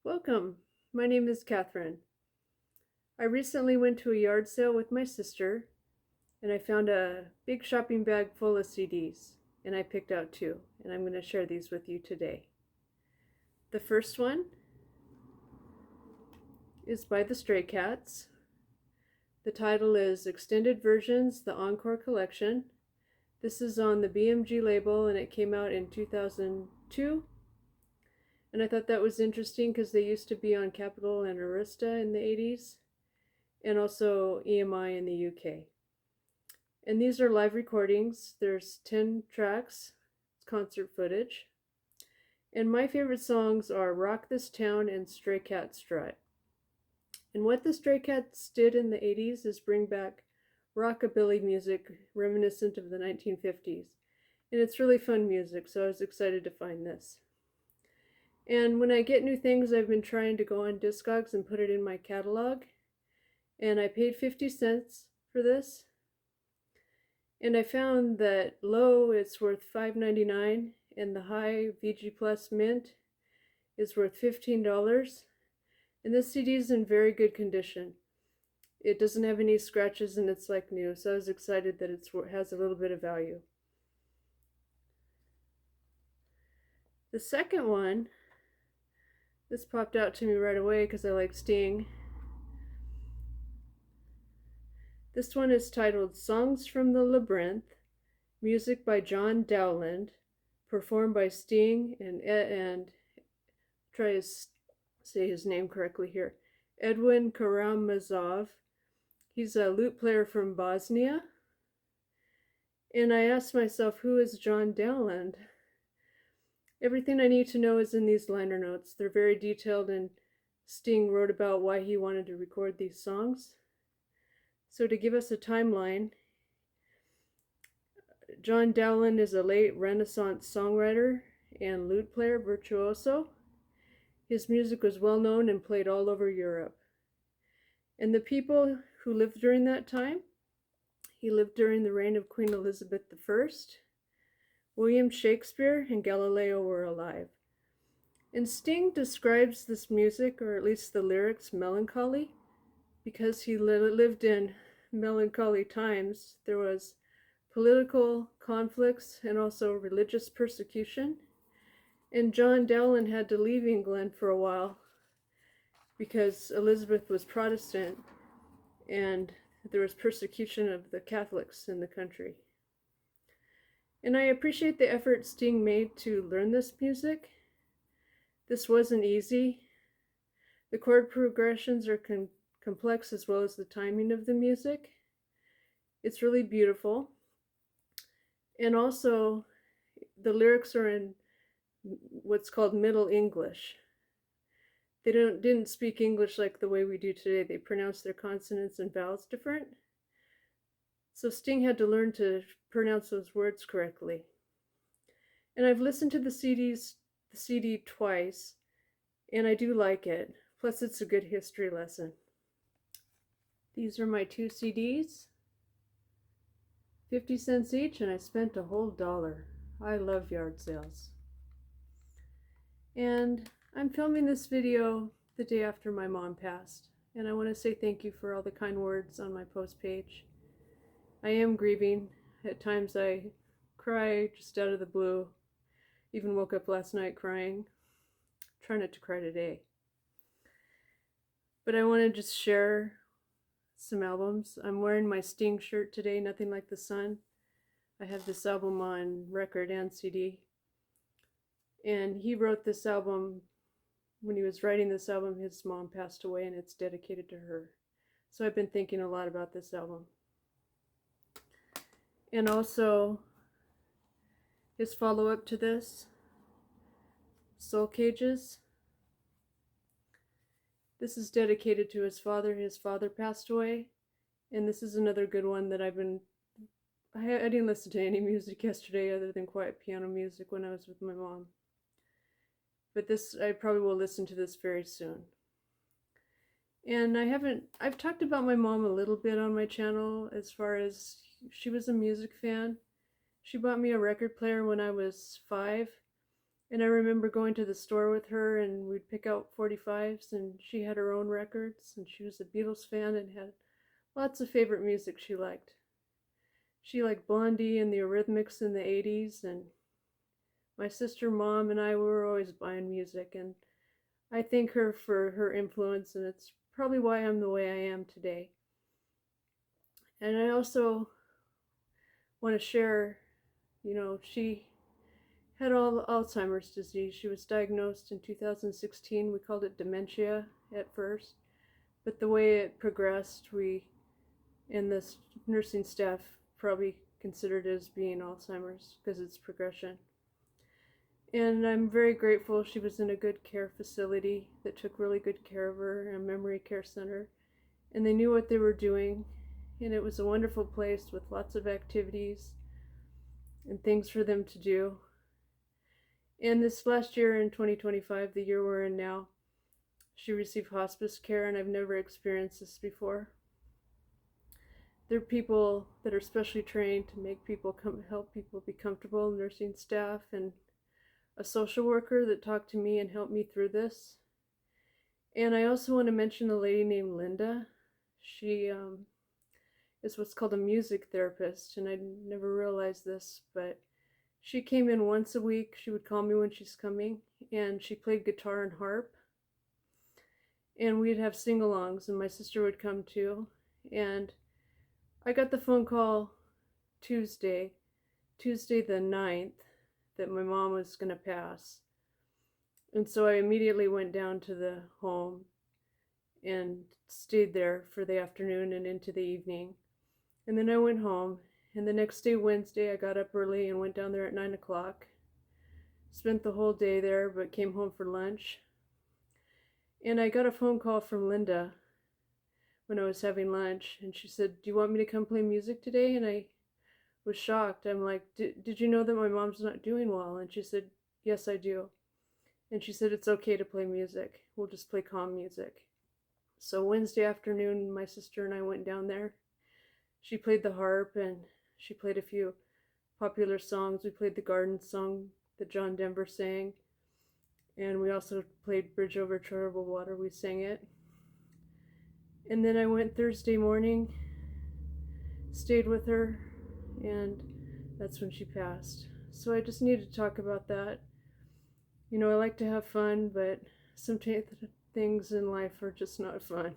Welcome. My name is Catherine. I recently went to a yard sale with my sister and I found a big shopping bag full of CDs and I picked out two and I'm going to share these with you today. The first one is by the Stray Cats. The title is Extended Versions, the Encore Collection. This is on the BMG label and it came out in 2002. And I thought that was interesting because they used to be on Capitol and Arista in the 80s and also EMI in the UK. And these are live recordings. There's 10 tracks, it's concert footage. And my favorite songs are Rock This Town and Stray Cat Strut. And what the Stray Cats did in the 80s is bring back rockabilly music reminiscent of the 1950s. And it's really fun music, so I was excited to find this. And when I get new things, I've been trying to go on Discogs and put it in my catalog. And I paid 50 cents for this. And I found that low it's worth $5.99 and the high VG Plus Mint is worth $15. And this CD is in very good condition. It doesn't have any scratches and it's like new, so I was excited that it has a little bit of value. The second one, this popped out to me right away because I like Sting. This one is titled Songs from the Labyrinth, music by John Dowland, performed by Sting and try to say his name correctly here, Edwin Karamazov. He's a lute player from Bosnia. And I asked myself, who is John Dowland? Everything I need to know is in these liner notes. They're very detailed and Sting wrote about why he wanted to record these songs. So to give us a timeline, John Dowland is a late Renaissance songwriter and lute player virtuoso. His music was well known and played all over Europe. And the people who lived during that time, he lived during the reign of Queen Elizabeth I. William Shakespeare and Galileo were alive. And Sting describes this music, or at least the lyrics, melancholy, because he lived in melancholy times. There was political conflicts and also religious persecution. And John Dowland had to leave England for a while because Elizabeth was Protestant and there was persecution of the Catholics in the country. And I appreciate the effort Sting made to learn this music. This wasn't easy. The chord progressions are complex as well as the timing of the music. It's really beautiful. And also, the lyrics are in what's called Middle English. They didn't speak English like the way we do today. They pronounce their consonants and vowels different. So Sting had to learn to pronounce those words correctly. And I've listened to the CD twice, and I do like it. Plus, it's a good history lesson. These are my two CDs, 50 cents each, and I spent a whole $1. I love yard sales. And I'm filming this video the day after my mom passed, and I want to say thank you for all the kind words on my post page. I am grieving. At times I cry just out of the blue. Even woke up last night crying. Try not to cry today. But I want to just share some albums. I'm wearing my Sting shirt today, Nothing Like the Sun. I have this album on record and CD. And he wrote this album, when he was writing this album, his mom passed away and it's dedicated to her. So I've been thinking a lot about this album. And also, his follow-up to this, Soul Cages. This is dedicated to his father. His father passed away. And this is another good one that I didn't listen to any music yesterday other than quiet piano music when I was with my mom. But I probably will listen to this very soon. And I've talked about my mom a little bit on my channel as far as she was a music fan. She bought me a record player when I was 5, And I remember going to the store with her and we'd pick out 45s, and she had her own records, and she was a Beatles fan and had lots of favorite music she liked. She liked Blondie and the Eurythmics in the 80s, and my sister, mom, and I were always buying music, and I thank her for her influence, and it's probably why I'm the way I am today. And I also want to share, she had Alzheimer's disease. She was diagnosed in 2016. We called it dementia at first, but the way it progressed, we and the nursing staff probably considered it as being Alzheimer's because it's progression. And I'm very grateful she was in a good care facility that took really good care of her, a memory care center, and they knew what they were doing. And it was a wonderful place with lots of activities and things for them to do. And this last year in 2025, the year we're in now, she received hospice care, and I've never experienced this before. There are people that are specially trained to make people help people be comfortable, nursing staff, and a social worker that talked to me and helped me through this. And I also want to mention a lady named Linda. She is what's called a music therapist, and I never realized this, but she came in once a week. She would call me when she's coming, and she played guitar and harp. And we'd have sing-alongs, and my sister would come too. And I got the phone call Tuesday the 9th, that my mom was going to pass. And so I immediately went down to the home and stayed there for the afternoon and into the evening. And then I went home, and the next day, Wednesday, I got up early and went down there at 9 o'clock. Spent the whole day there, but came home for lunch. And I got a phone call from Linda when I was having lunch, and she said, "Do you want me to come play music today?" And I was shocked. I'm like, did you know that my mom's not doing well? And she said, "Yes, I do." And she said, "It's okay to play music. We'll just play calm music." So Wednesday afternoon, my sister and I went down there. She played the harp, and she played a few popular songs. We played the Garden song that John Denver sang. And we also played Bridge Over Troubled Water. We sang it. And then I went Thursday morning, stayed with her, and that's when she passed. So I just need to talk about that. I like to have fun, but some things in life are just not fun.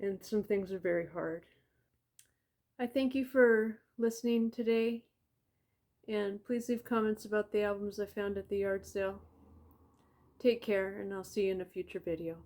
And some things are very hard. I thank you for listening today. And please leave comments about the albums I found at the yard sale. Take care, and I'll see you in a future video.